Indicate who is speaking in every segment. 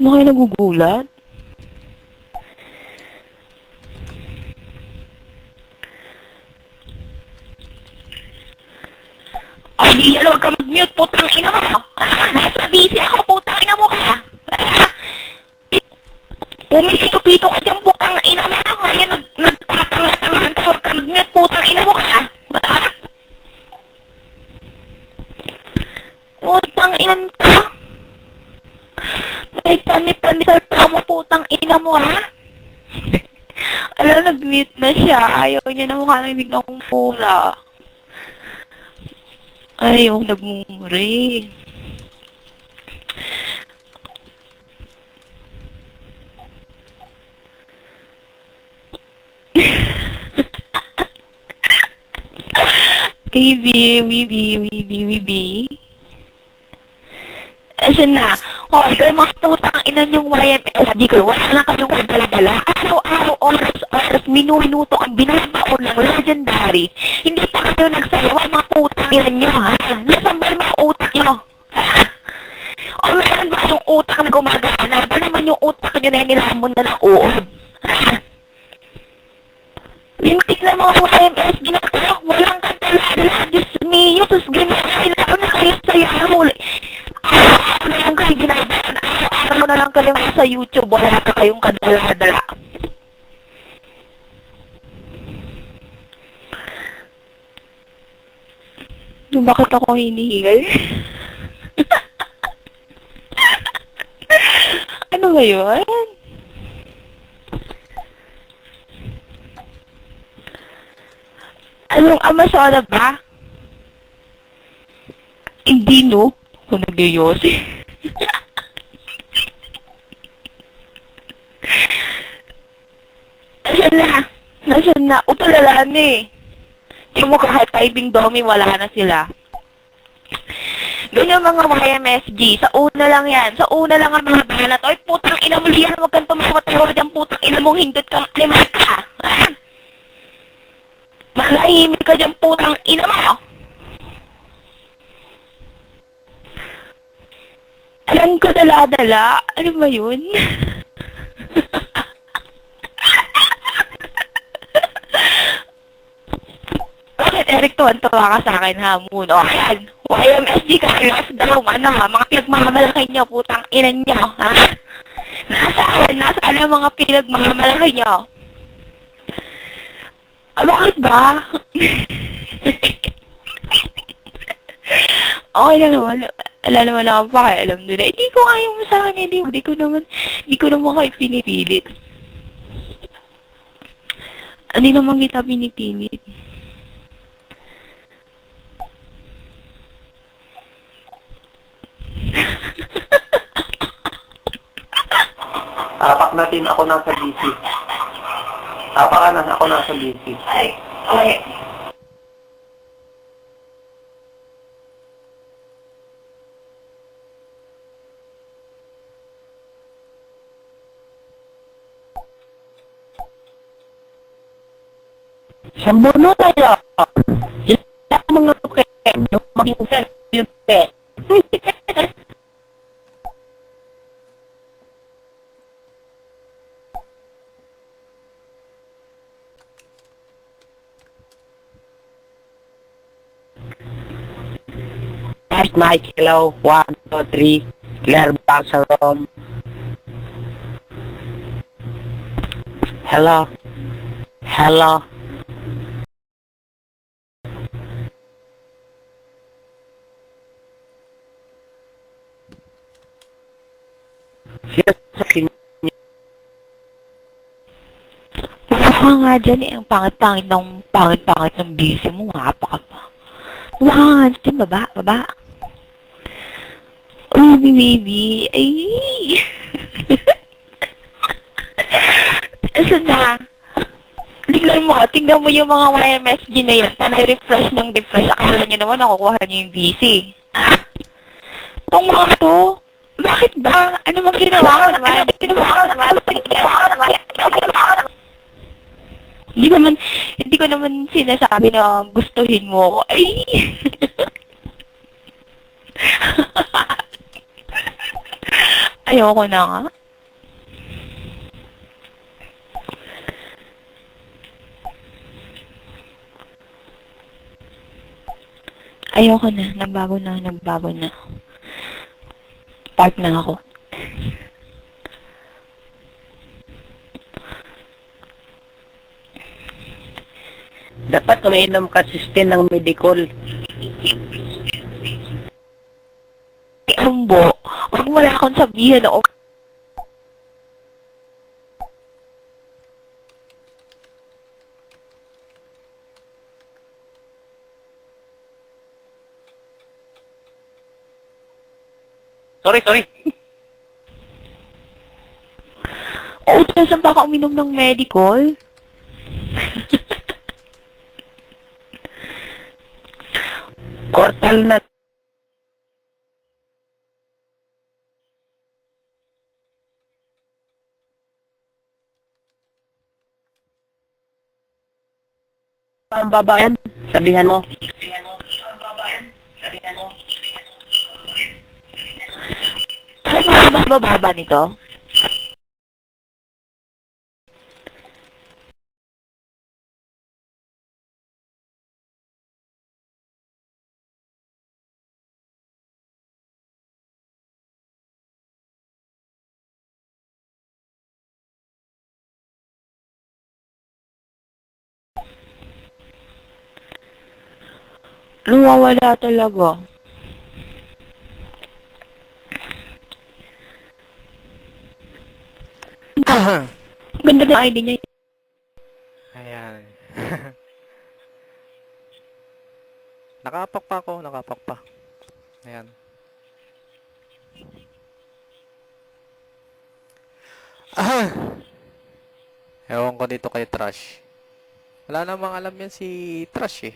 Speaker 1: mo kayo nagugulat? Ay, huwag ka mag-mute, putang ina mo. Nasa busy ako, putang ina mo ka. Pumipito-pito ka dyan, putang ina mo. Ayan, nagtatangan ka, huwag ka mag-mute, putang ina mo ka. Putang ina ka. May panit-panital pa mo, putang ina mo, ha? Alam, nag-mute na siya. Ayaw niya na mukha nang biglang kong pula. Ayaw, nagmumuri. Wibi. Asan na? O, ikaw mga putang ina niyong YMS. Di ko, wala na kayong kadala-dala. Araw-araw, oras, minuto ang binaba ko ng legendary. Hindi pa kayo nagsayaw ang mga putang ina niyo, ha? Nasaan ba mga utak niyo? O, meron ba yung utak na gumagana? Ba naman yung utak niyo na nilamon na ng uod? Lintik na mga YMS, ginagawa, walang kadala-dala. Diyos niyo, tapos ginagawa na kayo sayaw. Ano yung kayo ginagawa? Ano na lang kayo sa YouTube, wala na kayong kadala-dala. Bakit ako hinihingal? Ano ba yun? Anong Amazona ba? Hindi, no? Kung nagyoyosi. Nasaan na? Utulala na eh. Yung mo kahit typing domi, wala na sila. Doon yung mga YMSG, sa una lang yan. Sa una lang ang mga banat. Oy, putang ina mo liyan, huwag kang tumawat-tawad dyan, putang ina mong hindot kang alimay ka. Malahimik ka dyan, putang ina mo. Alam ko dala-dala. Ano ba yun? Bakit, Eric, tuwan-tuwa ka sa akin, hamon? O, ayan. YMSG ka, last daw, ano ha? Mga pinagmamamalaki niyo, putang ina niyo, ha? Nasaan ang mga pinagmamamalaki niyo? Bakit ba? Okay lang naman. Wala naman ako pakialam doon. Hindi ko ayaw mo sa akin. Hindi ko naman kayo pinipilit. Hindi naman kita pinipilit.
Speaker 2: Tapak natin, ako nasa DC. Tapakan na, ako nasa DC.
Speaker 1: Ay, okay.
Speaker 2: Sambuno tayo. Yan ang mga tukin. Yung maging self yung pet. Test mic, hello. 1, 2, 3. Clear box room. Hello. Hello.
Speaker 1: Baka nga dyan eh, ang pangit-pangit ng busy mo, hapa ka pa. Wow, dyan baba. Oh, baby, ay. Asa na? Tingnan mo yung mga YMSG na yun. Sana refresh ng refresh. Akala nyo naman nakukuha nyo yung busy. Itong mga to, bakit ba? Ano bang ginawa ko naman? Hindi ko naman sinasabi na gustuhin mo ko. Ay! Ayoko na nga. Ayoko na. Nagbago na. Part na ako.
Speaker 2: Dapat umiinom ka system ng medical.
Speaker 1: Ambo, huwag wala akong sabihin na
Speaker 2: Sorry.
Speaker 1: oo, saan pa ako uminom ng medical?
Speaker 2: Kortal na. Ang babayan, sabihan mo.
Speaker 1: Saan ba bababa nito? Nawawala talaga. Ganda ng ID niya.
Speaker 3: Ayan. Nakapak pa ako, nakapak pa. Ayan. Ewan ko dito kay Trash. Wala namang alam yan si Trash eh.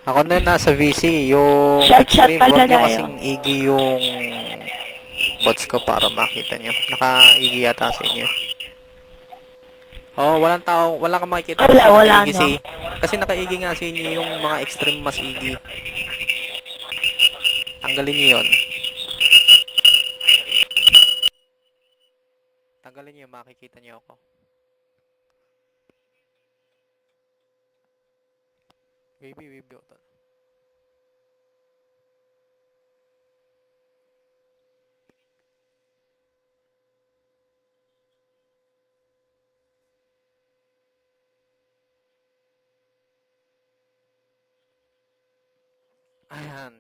Speaker 3: Ako na nasa VC, yung
Speaker 1: Shot
Speaker 3: extreme,
Speaker 1: pala
Speaker 3: huwag nyo
Speaker 1: tayo.
Speaker 3: kasing igi yung bots ko para makita nyo. Naka-igi yata sa inyo. Oh, wala kang makikita kasi
Speaker 1: Wala
Speaker 3: naka-igi
Speaker 1: na.
Speaker 3: kasi naka-igi nga sa inyo yung mga extreme mas igi. Tanggalin nyo yun. Tanggalin nyo, makikita nyo ako. Baby, utol. Ayan.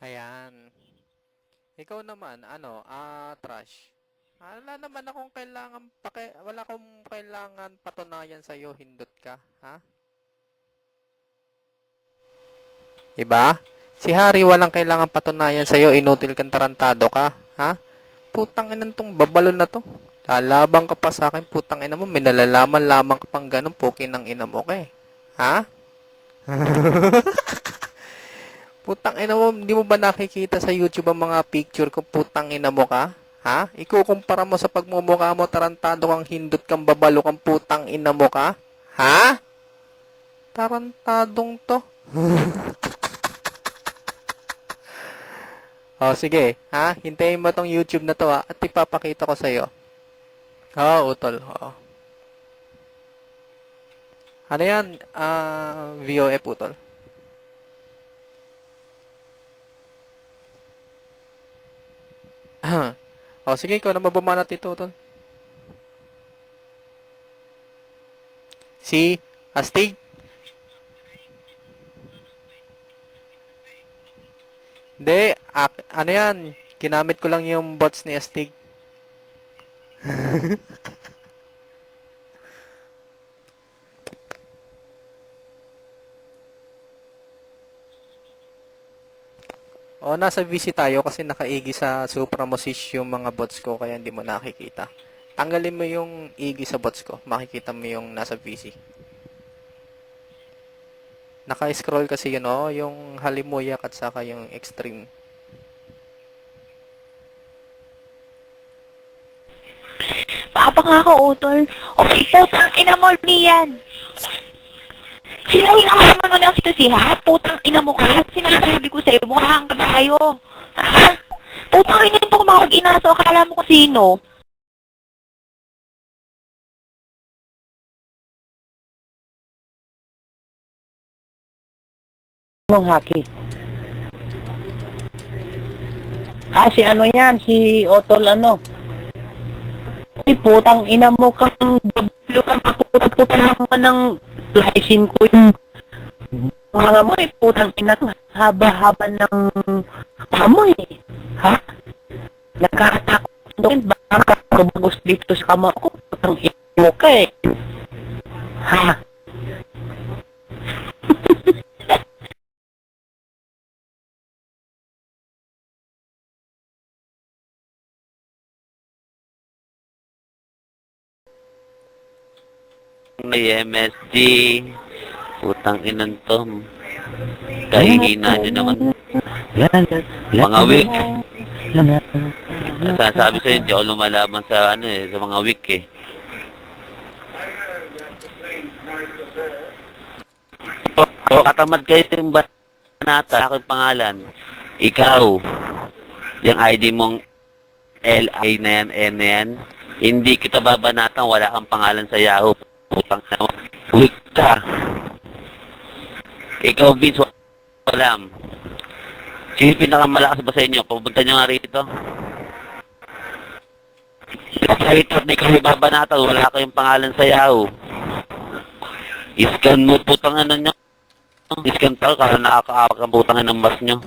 Speaker 3: Ayan. Ikaw naman, Trash. Wala akong kailangan patunayan sa iyo, hindot ka, ha? Diba? Si Harry walang kailangan patunayan sa iyo, inutil kang tarantado ka, ha? Putang ina tong babalon na to. Lalabang ka pa sa akin, putang ina mo, may nalalaman lamang ka pang ganun, pokin ng ina mo ka eh. Ha? Putang ina mo, hindi mo ba nakikita sa YouTube ang mga picture ko, putang ina mo ka? Ha? Ikukumpara mo sa pagmumukha mo, tarantado kang hindot kang babalo kang putang ina mo ka? Ha? Tarantadong to. Oh, sige. Ha? Hintayin mo tong YouTube na to ha, at ipapakita ko sa'yo. Utol. Oo. Ano yan? VOF utol. Sige, ikaw na mabumanat ito utol. Si Astig. Hindi, ano yan? Ginamit ko lang yung bots ni Astig. O, nasa VC tayo kasi nakaigi sa Supramosis yung mga bots ko kaya hindi mo nakikita. Tanggalin mo yung igi sa bots ko. Makikita mo yung nasa VC. Naka-scroll kasi yun, oh, yung halimuyak at saka yung extreme.
Speaker 1: Papa nga ako, utol. Okay, putang ina mo niyan. Sinabi naman mo na si ha? Putang ina mo ka. Sinasabi ko sa'yo, mukha kang kabayo. Ha? Putang ina ito kumakag-ina. So, akala mo kung sino.
Speaker 2: Anong haki? Si ano yan, si Otol ano. Ay, putang ina mo kang W kang puta naman ng license ko yung mga mo putang ina ko. Haba-haba ng amoy. Ha? Nagkakatakot doon, baka kumagos dito sa kama ko. Putang ina mo ka eh. Ha?
Speaker 4: May MSG, putang inan to. Kahihina nyo naman. Mga week. Sasabi sa'yo, hindi ako lumalaban sa ano eh, sa mga week eh. O, katamad kayo yung banata, aking pangalan. Ikaw, yung ID mong LI na yan, N na yan, hindi kita babanatan, wala kang pangalan sa Yahoo. Putang na mo. Weak ka. Ikaw, Vince, walam. Sino yung pinakamalakas ba sa inyo? Pupunta nyo nga rito. Rito, hindi kami babanatan, wala kayong pangalan sa Yahoo. Iscan mo, putang ano nyo. Iscan tao, kaya nakakaawag ang putang ng mas nyo.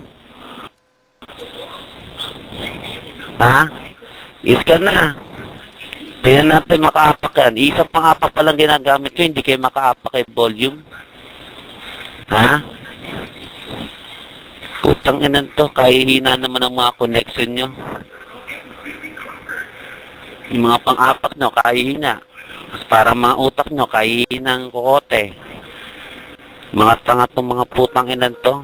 Speaker 4: Ha? Iscan na. Kaya natin makaapak yan. Isang pangapak pa lang ginagamit ko, hindi kayo makaapak kay volume. Ha? Putang inan to, kahihina naman ang mga connection nyo. Yung mga pang-apak nyo, kahihina. Para mga utak nyo, kahihina ang kukote. Mga tanga tong mga putang inan to.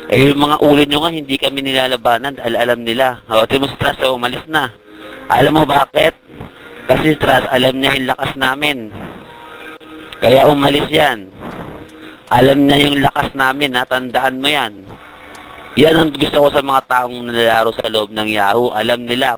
Speaker 4: Eh, yung mga ulo nyo nga, hindi kami nilalabanan dahil alam nila. O, Timostras, umalis na. Alam mo bakit? Kasi Stras, alam niya yung lakas namin. Kaya umalis yan. Alam niya yung lakas namin, tandaan mo yan. Yan ang gusto ko sa mga taong nalalaro sa loob ng Yahoo. Alam nila.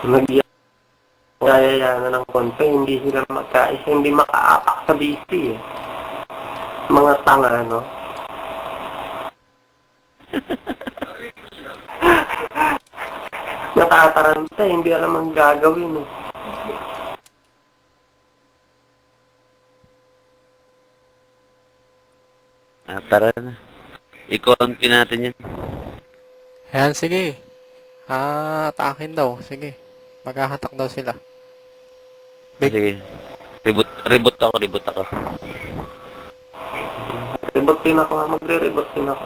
Speaker 5: Nagyayayanan ng konti, hindi sila magkaisa, hindi makaapak sa BC eh. Mga tanga, no? Nakataranta, hindi alam ang gagawin eh.
Speaker 4: Tara na. I-conti natin yan.
Speaker 3: Ayan, sige. Atakin daw. Sige. Maghahatak daw sila.
Speaker 4: Sige. Reboot ako.
Speaker 5: Reboot din ako, magre-reboot din ako.